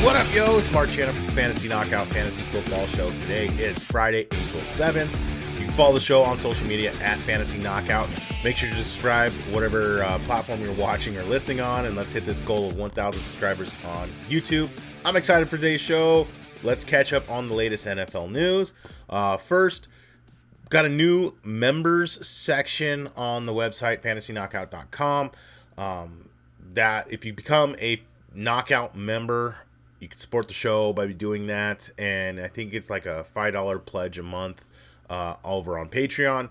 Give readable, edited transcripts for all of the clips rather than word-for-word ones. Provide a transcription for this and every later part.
What up, yo? It's Marc from the Fantasy Knockout Fantasy Football Show. Today is Friday, April 7th. You can follow the show on social media at Fantasy Knockout. Make sure to subscribe whatever platform you're watching or listening on, and let's hit this goal of 1,000 subscribers on YouTube. I'm excited for today's show. Let's catch up on the latest NFL news. First, got a new members section on the website, fantasyknockout.com. That if you become a Knockout member, you can support the show by doing that, and I think it's like a $5 pledge a month over on Patreon.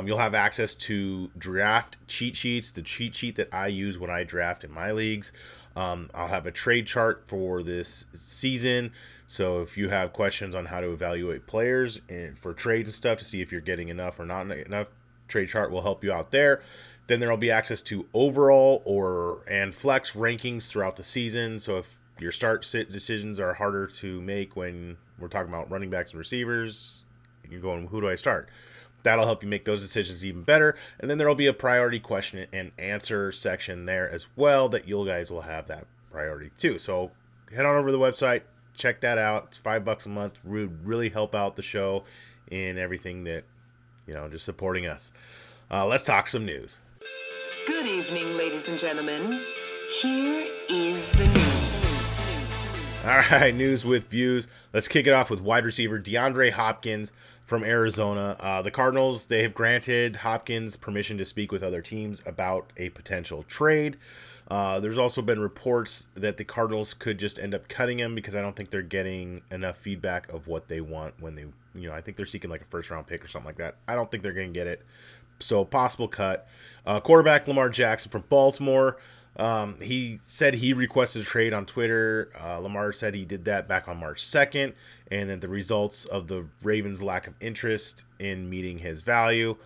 You'll have access to draft cheat sheets, the cheat sheet that I use when I draft in my leagues. I'll have a trade chart for this season, so if you have questions on how to evaluate players and for trades and stuff to see if you're getting enough or not enough, trade chart will help you out there. Then there will be access to overall and flex rankings throughout the season, so if your start decisions are harder to make when we're talking about running backs and receivers, you're going, who do I start? That'll help you make those decisions even better. And then there will be a priority question and answer section there as well that you guys will have that priority too. So head on over to the website, check that out. It's $5 a month. Would really help out the show in everything that, just supporting us. Let's talk some news. Good evening, ladies and gentlemen. Here is the news. All right, news with views. Let's kick it off with wide receiver DeAndre Hopkins from Arizona. The Cardinals, they have granted Hopkins permission to speak with other teams about a potential trade. There's also been reports that the Cardinals could just end up cutting him because I don't think they're getting enough feedback of what they want when they, I think they're seeking like a first-round pick or something like that. I don't think they're going to get it. So, possible cut. Quarterback Lamar Jackson from Baltimore. He said he requested a trade on Twitter. Lamar said he did that back on March 2nd, and that the results of the Ravens' lack of interest in meeting his value.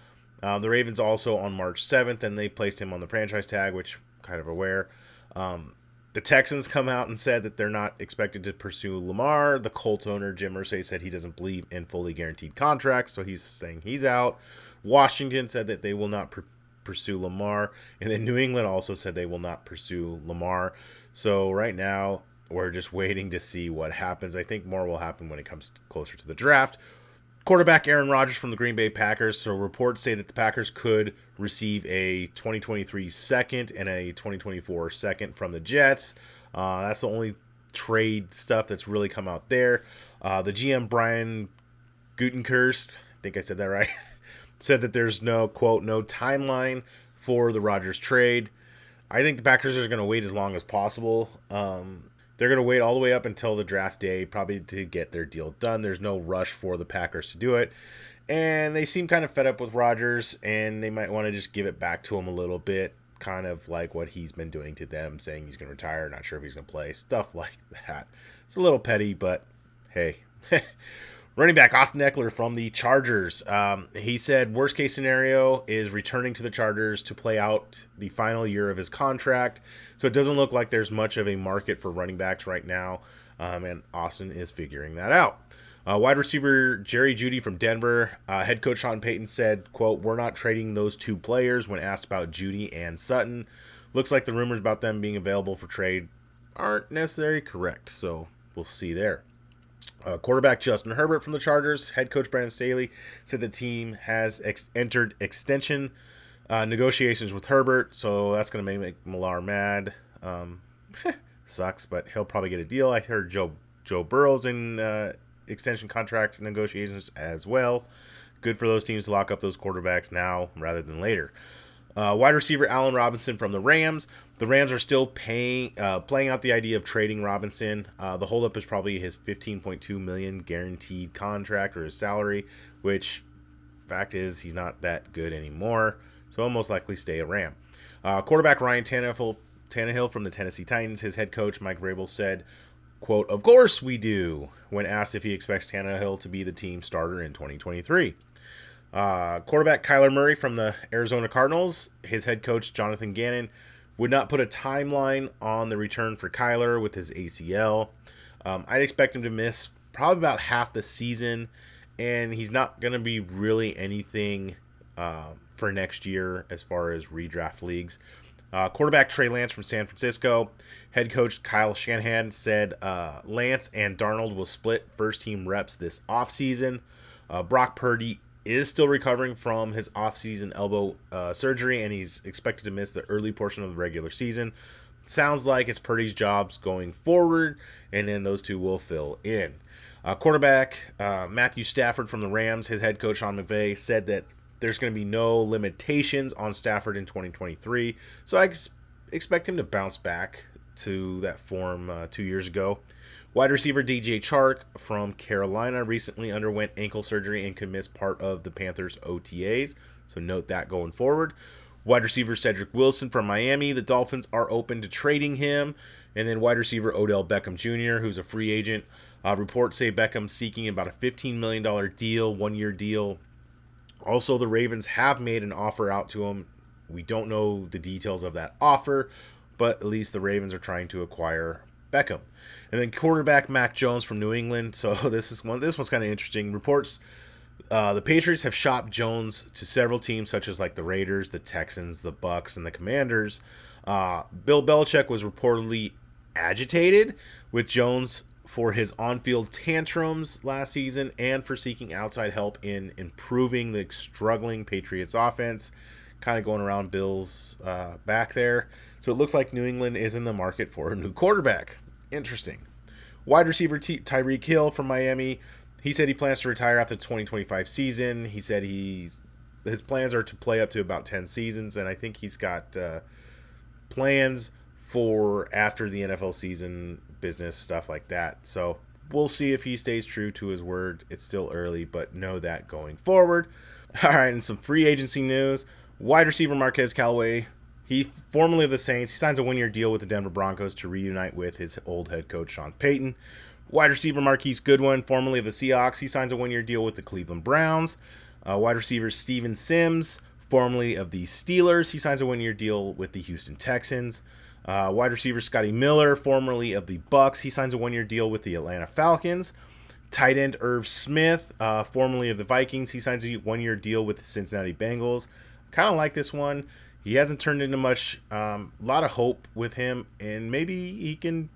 The Ravens also on March 7th, and they placed him on the franchise tag, which kind of aware. The Texans come out and said that they're not expected to pursue Lamar. The Colts owner, Jim Irsay, said he doesn't believe in fully guaranteed contracts, so he's saying he's out. Washington said that they will not pursue Lamar, and then New England also said they will not pursue Lamar. So right now we're just waiting to see what happens. I think more will happen when it comes closer to the draft. Quarterback Aaron Rodgers from the Green Bay Packers. So reports say that the Packers could receive a 2023 second and a 2024 second from the Jets. That's the only trade stuff that's really come out there. The GM Brian Gutekunst, I think I said that right, said that there's no, quote, no timeline for the Rodgers trade. I think the Packers are going to wait as long as possible. They're going to wait all the way up until the draft day, probably to get their deal done. There's no rush for the Packers to do it. And they seem kind of fed up with Rodgers, and they might want to just give it back to him a little bit, kind of like what he's been doing to them, saying he's going to retire, not sure if he's going to play, stuff like that. It's a little petty, but hey. Running back Austin Eckler from the Chargers. He said worst case scenario is returning to the Chargers to play out the final year of his contract. So it doesn't look like there's much of a market for running backs right now. And Austin is figuring that out. Wide receiver Jerry Jeudy from Denver. Head coach Sean Payton said, quote, we're not trading those two players when asked about Jeudy and Sutton. Looks like the rumors about them being available for trade aren't necessarily correct. So we'll see there. Quarterback Justin Herbert from the Chargers. Head coach Brandon Staley said the team has entered extension negotiations with Herbert, so that's going to make Millar mad. Sucks, but he'll probably get a deal. I heard Joe Burrow's in extension contract negotiations as well. Good for those teams to lock up those quarterbacks now rather than later. Wide receiver Allen Robinson from the Rams. The Rams are still playing out the idea of trading Robinson. The holdup is probably his $15.2 million guaranteed contract or his salary, which fact is he's not that good anymore. So he'll most likely stay a Ram. Quarterback Ryan Tannehill from the Tennessee Titans. His head coach Mike Vrabel said, quote, of course we do, when asked if he expects Tannehill to be the team starter in 2023. Quarterback Kyler Murray from the Arizona Cardinals. His head coach Jonathan Gannon would not put a timeline on the return for Kyler with his ACL. I'd expect him to miss probably about half the season, and he's not going to be really anything for next year as far as redraft leagues. Quarterback Trey Lance from San Francisco. Head coach Kyle Shanahan said Lance and Darnold will split first-team reps this offseason. Brock Purdy is still recovering from his offseason elbow surgery, and he's expected to miss the early portion of the regular season. Sounds like it's Purdy's jobs going forward, and then those two will fill in. Quarterback Matthew Stafford from the Rams, his head coach Sean McVay, said that there's going to be no limitations on Stafford in 2023, so I expect him to bounce back to that form 2 years ago. Wide receiver DJ Chark from Carolina recently underwent ankle surgery and could miss part of the Panthers' OTAs, so note that going forward. Wide receiver Cedric Wilson from Miami, the Dolphins are open to trading him. And then wide receiver Odell Beckham Jr., who's a free agent. Reports say Beckham's seeking about a $15 million deal, 1-year deal. Also, the Ravens have made an offer out to him. We don't know the details of that offer, but at least the Ravens are trying to acquire Beckham. And then quarterback Mac Jones from New England. So this one's kind of interesting. Reports the Patriots have shopped Jones to several teams such as like the Raiders, the Texans, the Bucks, and the Commanders. Bill Belichick was reportedly agitated with Jones for his on-field tantrums last season and for seeking outside help in improving the struggling Patriots offense, kind of going around Bill's back there. So it looks like New England is in the market for a new quarterback. Interesting. Wide receiver Tyreek Hill from Miami, he said he plans to retire after the 2025 season. He said his plans are to play up to about 10 seasons, and I think he's got plans for after the NFL season, business, stuff like that. So we'll see if he stays true to his word. It's still early, but know that going forward. All right, and some free agency news. Wide receiver Marquez Callaway, he formerly of the Saints, he signs a 1-year deal with the Denver Broncos to reunite with his old head coach Sean Payton. Wide receiver Marquise Goodwin, formerly of the Seahawks, he signs a 1-year deal with the Cleveland Browns. Wide receiver Steven Sims, formerly of the Steelers, he signs a 1-year deal with the Houston Texans. Wide receiver Scotty Miller, formerly of the Bucks, he signs a 1-year deal with the Atlanta Falcons. Tight end Irv Smith, formerly of the Vikings, he signs a 1-year deal with the Cincinnati Bengals. Kind of like this one. He hasn't turned into much. A lot of hope with him, and maybe he can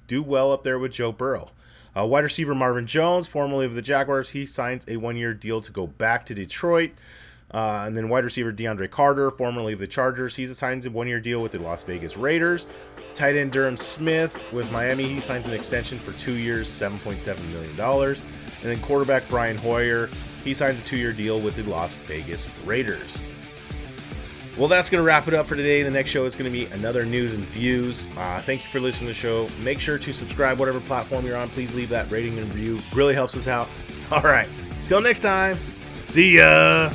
do well up there with Joe Burrow. Wide receiver Marvin Jones, formerly of the Jaguars, he signs a 1-year deal to go back to Detroit. And then wide receiver DeAndre Carter, formerly of the Chargers, he signs a 1-year deal with the Las Vegas Raiders. Tight end Durham Smith with Miami, he signs an extension for 2 years, $7.7 million. And then quarterback Brian Hoyer, he signs a 2-year deal with the Las Vegas Raiders. Well, that's going to wrap it up for today. The next show is going to be another news and views. Thank you for listening to the show. Make sure to subscribe, whatever platform you're on. Please leave that rating and review. Really helps us out. All right. Till next time. See ya.